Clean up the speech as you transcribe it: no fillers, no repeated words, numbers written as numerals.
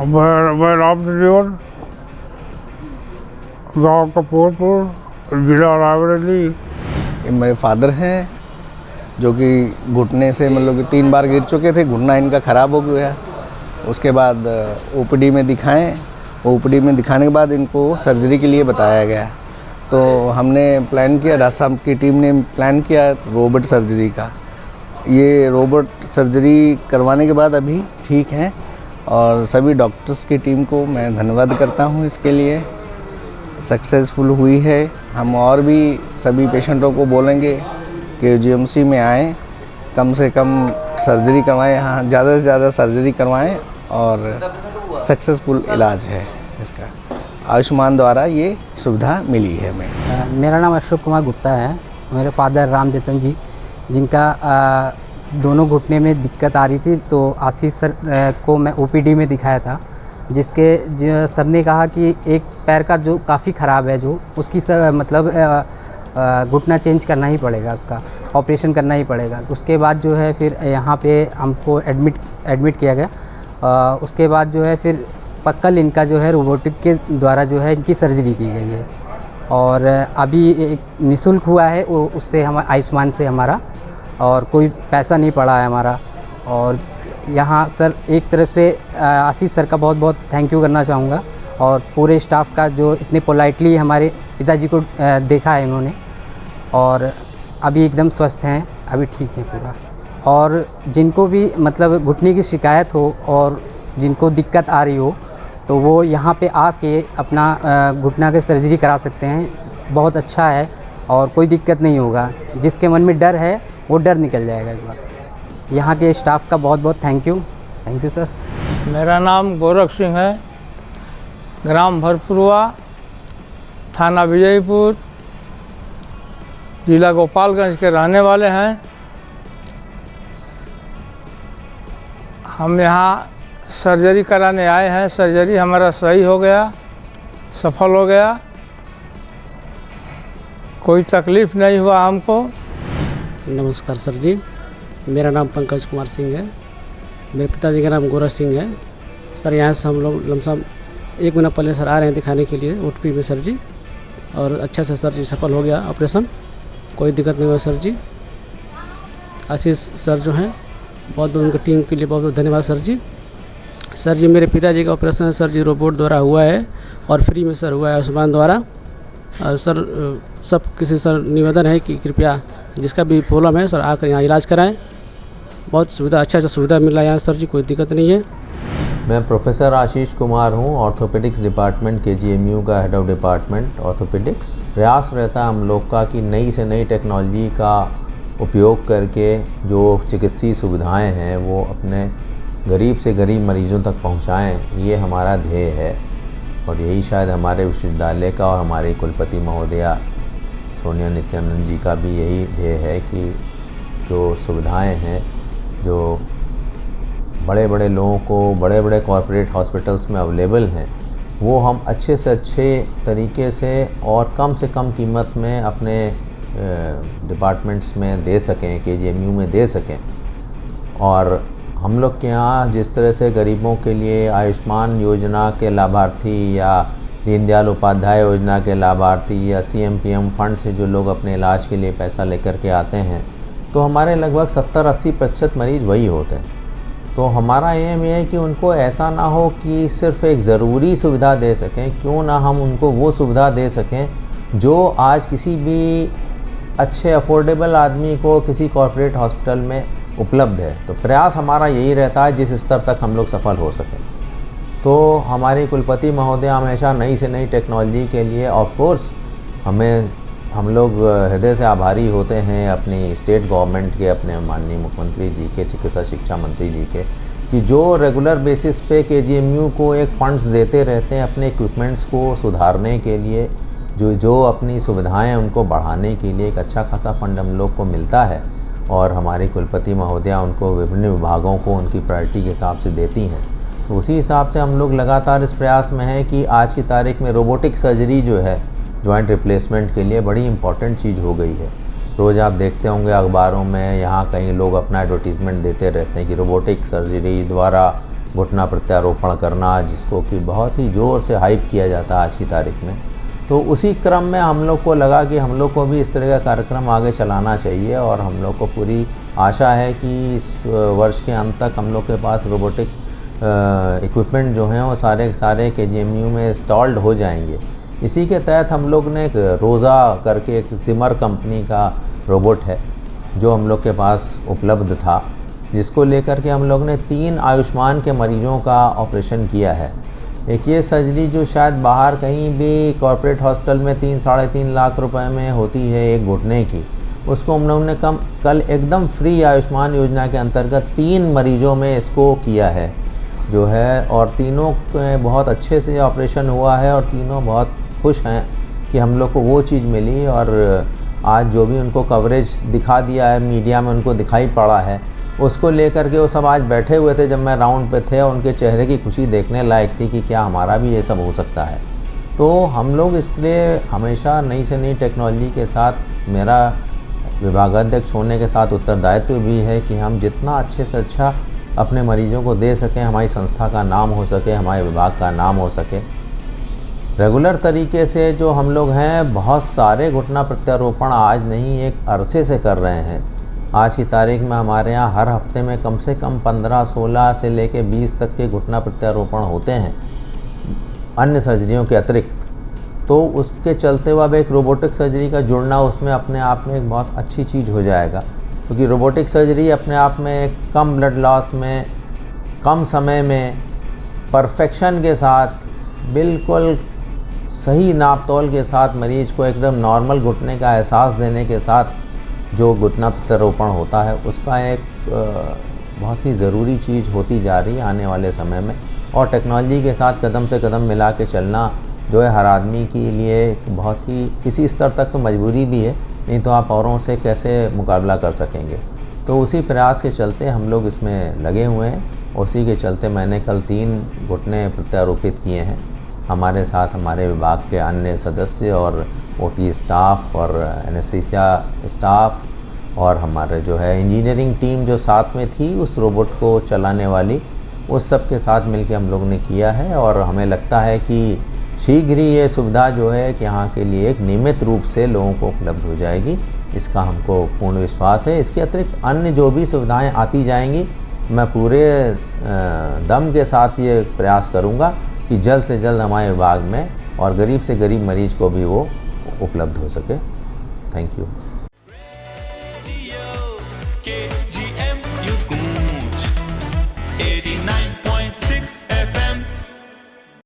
मैं राम जीवन, गाँव कपूरपुर, जिला रायबरेली। ये मेरे फादर हैं जो कि घुटने से मतलब कि 3 बार गिर चुके थे, घुटना इनका ख़राब हो गया। उसके बाद ओपीडी में दिखाएं, ओपीडी में दिखाने के बाद इनको सर्जरी के लिए बताया गया। तो हमने प्लान किया, डॉक्टर साहब की टीम ने प्लान किया रोबोट सर्जरी का। ये रोबोट सर्जरी करवाने के बाद अभी ठीक हैं और सभी डॉक्टर्स की टीम को मैं धन्यवाद करता हूँ इसके लिए। सक्सेसफुल हुई है। हम और भी सभी पेशेंटों को बोलेंगे कि जीएमसी में आएँ, कम से कम सर्जरी करवाएं, यहाँ ज़्यादा से ज़्यादा सर्जरी करवाएं और सक्सेसफुल इलाज है इसका। आयुष्मान द्वारा ये सुविधा मिली है हमें। मेरा नाम अशोक कुमार गुप्ता है। मेरे फादर राम जतन जी, जिनका दोनों घुटने में दिक्कत आ रही थी, तो आशीष सर को मैं ओपीडी में दिखाया था, जिसके सर ने कहा कि एक पैर का जो काफ़ी ख़राब है, जो उसकी सर मतलब घुटना चेंज करना ही पड़ेगा, उसका ऑपरेशन करना ही पड़ेगा। उसके बाद जो है फिर यहाँ पे हमको एडमिट किया गया। उसके बाद जो है फिर कल इनका जो है रोबोटिक के द्वारा जो है इनकी सर्जरी की गई है और अभी एक निःशुल्क हुआ है उससे हम आयुष्मान से हमारा, और कोई पैसा नहीं पड़ा है हमारा। और यहाँ सर एक तरफ से आशीष सर का बहुत बहुत थैंक यू करना चाहूँगा, और पूरे स्टाफ का जो इतने पोलाइटली हमारे पिताजी को देखा है इन्होंने, और अभी एकदम स्वस्थ हैं, अभी ठीक है पूरा। और जिनको भी मतलब घुटने की शिकायत हो और जिनको दिक्कत आ रही हो, तो वो यहाँ पे आके अपना घुटना की सर्जरी करा सकते हैं। बहुत अच्छा है और कोई दिक्कत नहीं होगा। जिसके मन में डर है वो डर निकल जाएगा इस बार। यहाँ के स्टाफ का बहुत बहुत थैंक यू सर। मेरा नाम गोरख सिंह है, ग्राम भरपुरवा, थाना विजयपुर, जिला गोपालगंज के रहने वाले हैं। हम यहाँ सर्जरी कराने आए हैं। सर्जरी हमारा सही हो गया, सफल हो गया, कोई तकलीफ़ नहीं हुआ हमको। नमस्कार सर जी, मेरा नाम पंकज कुमार सिंह है। मेरे पिताजी का नाम गोरख सिंह है। सर यहाँ से हम लोग लमसम 1 महीना पहले सर आ रहे हैं दिखाने के लिए ओपीडी में सर जी, और अच्छा से सर जी सफल हो गया ऑपरेशन, कोई दिक्कत नहीं हुआ सर जी। आशीष सर जो हैं, बहुत उनकी टीम के लिए बहुत बहुत धन्यवाद सर जी। सर जी मेरे पिताजी का ऑपरेशन सर जी रोबोट द्वारा हुआ है और फ्री में सर हुआ है आयुष्मान द्वारा। और सर सब किसी सर निवेदन है कि कृपया जिसका भी प्रॉब्लम है सर आकर यहाँ इलाज कराएं। बहुत सुविधा, अच्छा सुविधा मिल रहा है यहाँ सर जी, कोई दिक्कत नहीं है। मैं प्रोफेसर आशीष कुमार हूँ, ऑर्थोपेडिक्स डिपार्टमेंट KGMU का हेड ऑफ डिपार्टमेंट ऑर्थोपेडिक्स। प्रयास रहता है हम लोग का कि नई से नई टेक्नोलॉजी का उपयोग करके जो चिकित्सीय सुविधाएं हैं वो अपने गरीब से गरीब मरीजों तक पहुंचाएं, ये हमारा ध्येय है। और यही शायद हमारे विश्वविद्यालय का और हमारी कुलपति महोदया सोनिया नित्यानंद जी का भी यही ध्येय है कि जो सुविधाएं हैं जो बड़े बड़े लोगों को बड़े बड़े कॉरपोरेट हॉस्पिटल्स में अवेलेबल हैं, वो हम अच्छे से अच्छे तरीके से और कम से कम कीमत में अपने डिपार्टमेंट्स में दे सकें, KGMU में दे सकें। और हम लोग के यहाँ जिस तरह से गरीबों के लिए आयुष्मान योजना के लाभार्थी या दीनदयाल उपाध्याय योजना के लाभार्थी या CM-PM फंड से जो लोग अपने इलाज के लिए पैसा लेकर के आते हैं, तो हमारे लगभग 70-80% मरीज़ वही होते हैं। तो हमारा एम ये है कि उनको ऐसा ना हो कि सिर्फ एक ज़रूरी सुविधा दे सकें, क्यों ना हम उनको वो सुविधा दे सकें जो आज किसी भी अच्छे अफोर्डेबल आदमी को किसी कॉर्पोरेट हॉस्पिटल में उपलब्ध है। तो प्रयास हमारा यही रहता है जिस स्तर तक हम लोग सफल हो सकें। तो हमारी कुलपति महोदय हमेशा नई से नई टेक्नोलॉजी के लिए ऑफ कोर्स हम लोग हृदय से आभारी होते हैं अपनी स्टेट गवर्नमेंट के, अपने माननीय मुख्यमंत्री जी के, चिकित्सा शिक्षा मंत्री जी के, कि जो रेगुलर बेसिस पे KGMU को एक फंड्स देते रहते हैं अपने इक्विपमेंट्स को सुधारने के लिए, जो अपनी सुविधाएं उनको बढ़ाने के लिए एक अच्छा खासा फंड हम लोग को मिलता है। और हमारी कुलपति महोदया उनको विभिन्न विभागों को उनकी प्रायोरिटी के हिसाब से देती हैं। तो उसी हिसाब से हम लोग लगातार इस प्रयास में हैं कि आज की तारीख में रोबोटिक सर्जरी जो है जॉइंट रिप्लेसमेंट के लिए बड़ी इंपॉर्टेंट चीज़ हो गई है। रोज़ आप देखते होंगे अखबारों में, यहाँ कहीं लोग अपना एडवर्टीज़मेंट देते रहते हैं कि रोबोटिक सर्जरी द्वारा घुटना प्रत्यारोपण करना, जिसको कि बहुत ही ज़ोर से हाइप किया जाता है आज की तारीख में। तो उसी क्रम में हम लोग को लगा कि हम लोग को भी इस तरह का कार्यक्रम आगे चलाना चाहिए, और हम लोग को पूरी आशा है कि इस वर्ष के अंत तक हम लोग के पास रोबोटिक इक्विपमेंट जो हैं वो सारे के सारे KGMU में इंस्टॉल्ड हो जाएंगे। इसी के तहत हम लोग ने एक रोज़ा करके एक जिमर कंपनी का रोबोट है जो हम लोग के पास उपलब्ध था, जिसको लेकर के हम लोग ने 3 आयुष्मान के मरीजों का ऑपरेशन किया है। एक ये सर्जरी जो शायद बाहर कहीं भी कॉर्पोरेट हॉस्पिटल में 3-3.5 लाख रुपए में होती है एक घुटने की, उसको हम लोग ने कल एकदम फ्री आयुष्मान योजना के अंतर्गत 3 मरीजों में इसको किया है जो है, और तीनों के बहुत अच्छे से ऑपरेशन हुआ है और तीनों बहुत खुश हैं कि हम लोग को वो चीज़ मिली। और आज जो भी उनको कवरेज दिखा दिया है, मीडिया में उनको दिखाई पड़ा है, उसको लेकर के वो सब आज बैठे हुए थे जब मैं राउंड पे थे, और उनके चेहरे की खुशी देखने लायक थी कि क्या हमारा भी ये सब हो सकता है। तो हम लोग इसलिए हमेशा नई से नई टेक्नोलॉजी के साथ, मेरा विभागाध्यक्ष होने के साथ उत्तरदायित्व भी है कि हम जितना अच्छे से अच्छा अपने मरीजों को दे सकें, हमारी संस्था का नाम हो सके, हमारे विभाग का नाम हो सके। रेगुलर तरीके से जो हम लोग हैं, बहुत सारे घुटना प्रत्यारोपण आज नहीं एक अरसे से कर रहे हैं। आज की तारीख में हमारे यहाँ हर हफ्ते में कम से कम 15-16 से लेके 20 तक के घुटना प्रत्यारोपण होते हैं अन्य सर्जरियों के अतिरिक्त। तो उसके चलते हुए अब एक रोबोटिक सर्जरी का जुड़ना उसमें अपने आप में एक बहुत अच्छी चीज़ हो जाएगा, क्योंकि रोबोटिक सर्जरी अपने आप में कम ब्लड लॉस में, कम समय में, परफेक्शन के साथ, बिल्कुल सही नाप तोल के साथ मरीज को एकदम नॉर्मल घुटने का एहसास देने के साथ जो घुटना प्रत्यारोपण होता है, उसका एक बहुत ही ज़रूरी चीज़ होती जा रही है आने वाले समय में। और टेक्नोलॉजी के साथ कदम से कदम मिला के चलना जो है हर आदमी के लिए बहुत ही किसी स्तर तक तो मजबूरी भी है, नहीं तो आप औरों से कैसे मुकाबला कर सकेंगे। तो उसी प्रयास के चलते हम लोग इसमें लगे हुए हैं। उसी के चलते मैंने कल 3 घुटने प्रत्यारोपित किए हैं। हमारे साथ हमारे विभाग के अन्य सदस्य और OT स्टाफ और एनेस्थीसिया स्टाफ और हमारे जो है इंजीनियरिंग टीम जो साथ में थी उस रोबोट को चलाने वाली, उस सब के साथ मिलकर हम लोग ने किया है। और हमें लगता है कि शीघ्र ही ये सुविधा जो है कि यहाँ के लिए एक नियमित रूप से लोगों को उपलब्ध हो जाएगी, इसका हमको पूर्ण विश्वास है। इसके अतिरिक्त अन्य जो भी सुविधाएं आती जाएंगी, मैं पूरे दम के साथ ये प्रयास करूँगा कि जल्द से जल्द हमारे विभाग में और गरीब से गरीब मरीज को भी वो उपलब्ध हो सके। Thank you.